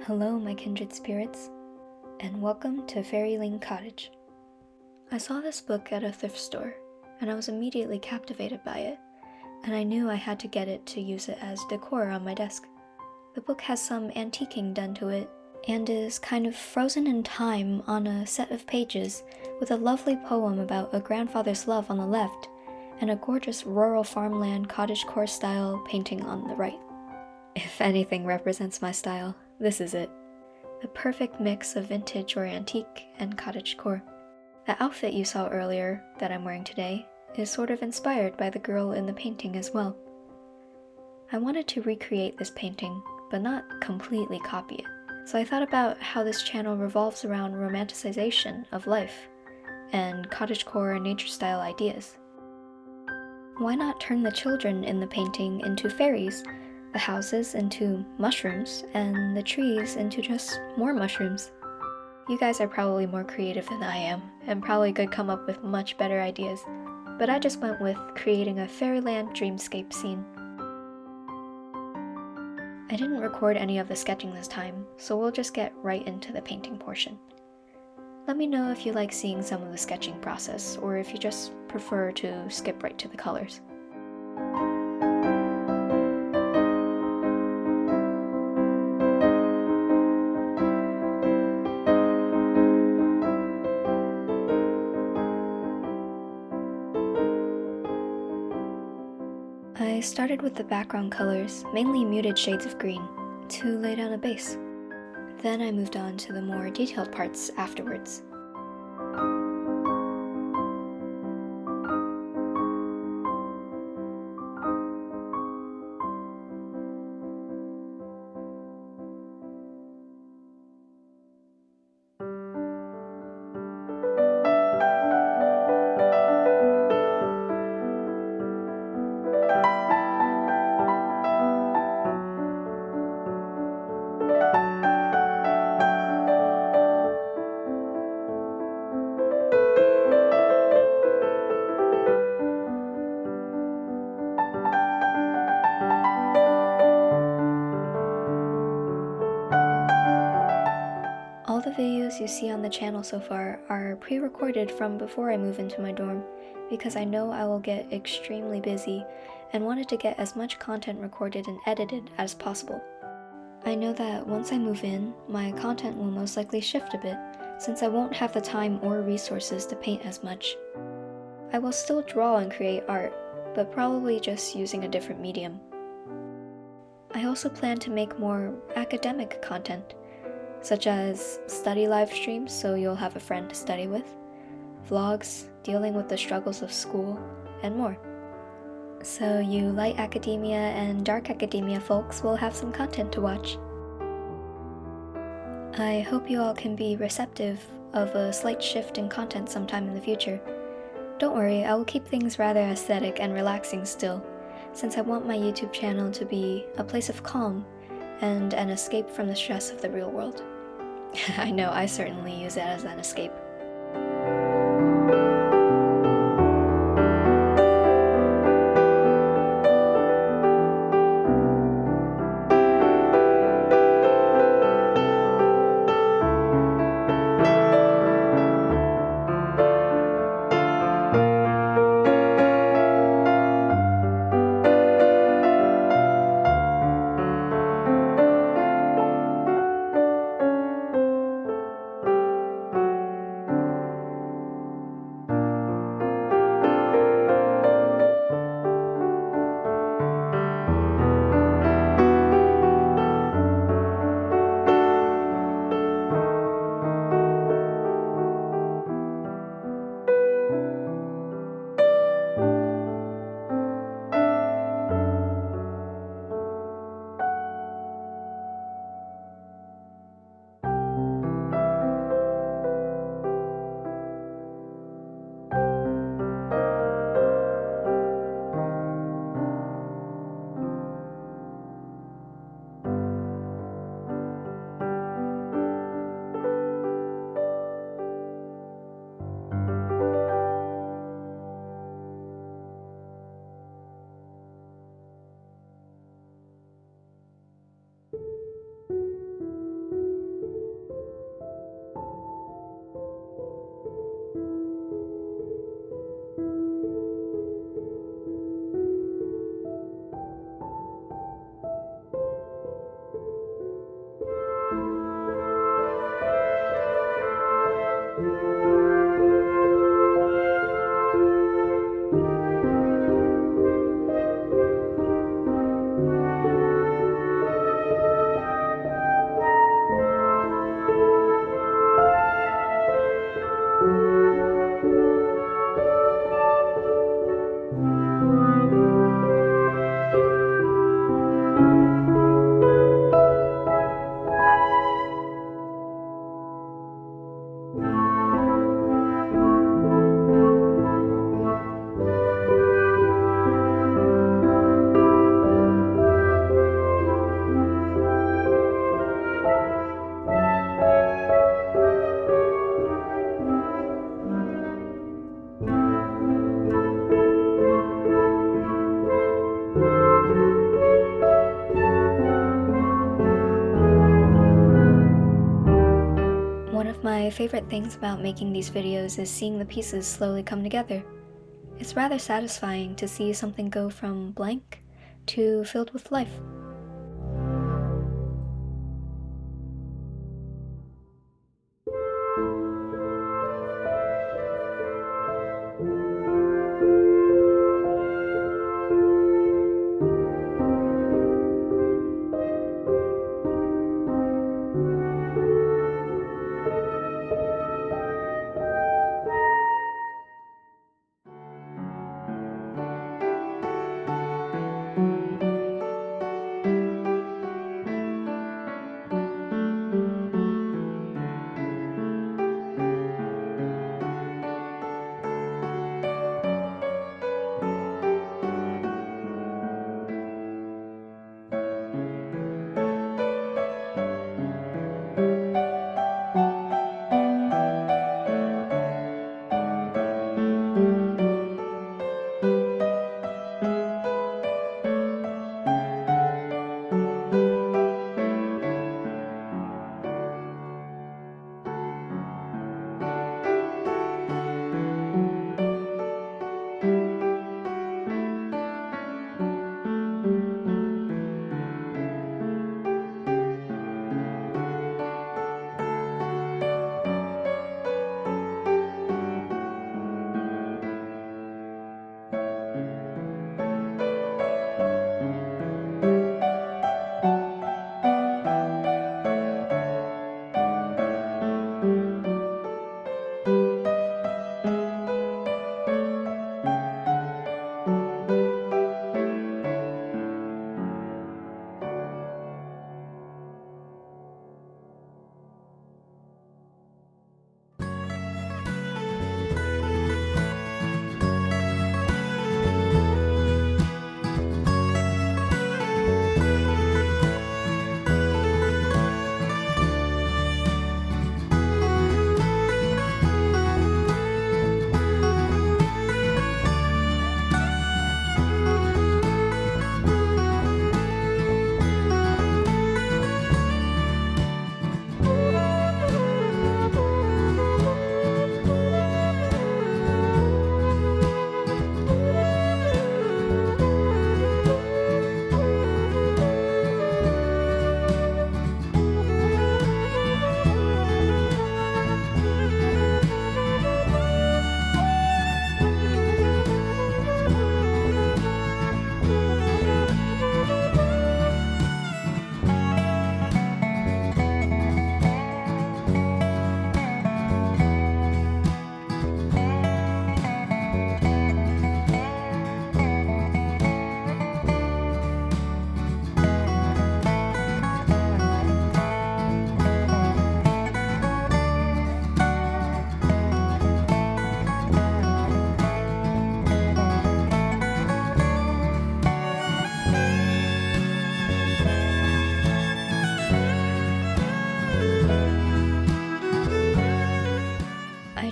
Hello, my kindred spirits, and welcome to Fairy Lane Cottage. I saw this book at a thrift store, and I was immediately captivated by it, and I knew I had to get it to use it as decor on my desk. The book has some antiquing done to it, and is kind of frozen in time on a set of pages with a lovely poem about a grandfather's love on the left, and a gorgeous rural farmland cottagecore style painting on the right. If anything represents my style, this is it. The perfect mix of vintage or antique and cottagecore. The outfit you saw earlier, that I'm wearing today, is sort of inspired by the girl in the painting as well. I wanted to recreate this painting, but not completely copy it. So I thought about how this channel revolves around romanticization of life, and cottagecore and nature-style ideas. Why not turn the children in the painting into fairies, the houses into mushrooms, and the trees into just more mushrooms? You guys are probably more creative than I am, and probably could come up with much better ideas, but I just went with creating a fairyland dreamscape scene. I didn't record any of the sketching this time, so we'll just get right into the painting portion. Let me know if you like seeing some of the sketching process, or if you just prefer to skip right to the colors. I started with the background colors, mainly muted shades of green, to lay down a base. Then I moved on to the more detailed parts afterwards. All the videos you see on the channel so far are pre-recorded from before I move into my dorm, because I know I will get extremely busy and wanted to get as much content recorded and edited as possible. I know that once I move in, my content will most likely shift a bit, since I won't have the time or resources to paint as much. I will still draw and create art, but probably just using a different medium. I also plan to make more academic content, such as study live streams so you'll have a friend to study with, vlogs dealing with the struggles of school, and more. So you light academia and dark academia folks will have some content to watch. I hope you all can be receptive of a slight shift in content sometime in the future. Don't worry, I will keep things rather aesthetic and relaxing still, since I want my YouTube channel to be a place of calm and an escape from the stress of the real world. I know, I certainly use it as an escape. my favorite things about making these videos is seeing the pieces slowly come together. It's rather satisfying to see something go from blank to filled with life.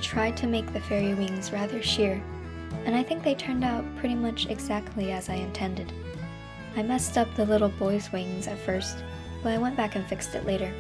Tried to make the fairy wings rather sheer, and I think they turned out pretty much exactly as I intended. I messed up the little boy's wings at first, but I went back and fixed it later.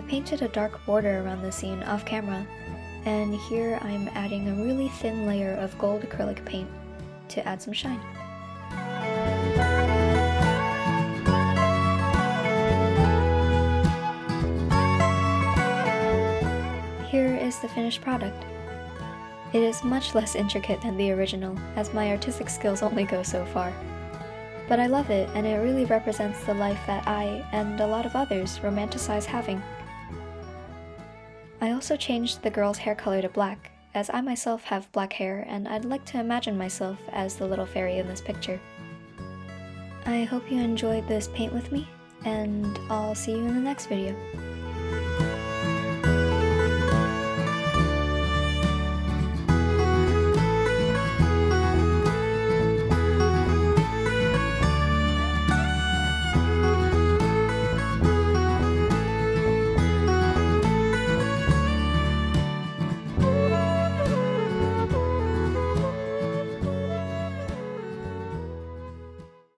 Painted a dark border around the scene off camera, and here I'm adding a really thin layer of gold acrylic paint to add some shine. Here is the finished product. It is much less intricate than the original, as my artistic skills only go so far. But I love it, and it really represents the life that I, and a lot of others, romanticize having. I also changed the girl's hair color to black, as I myself have black hair, and I'd like to imagine myself as the little fairy in this picture. I hope you enjoyed this paint with me, and I'll see you in the next video.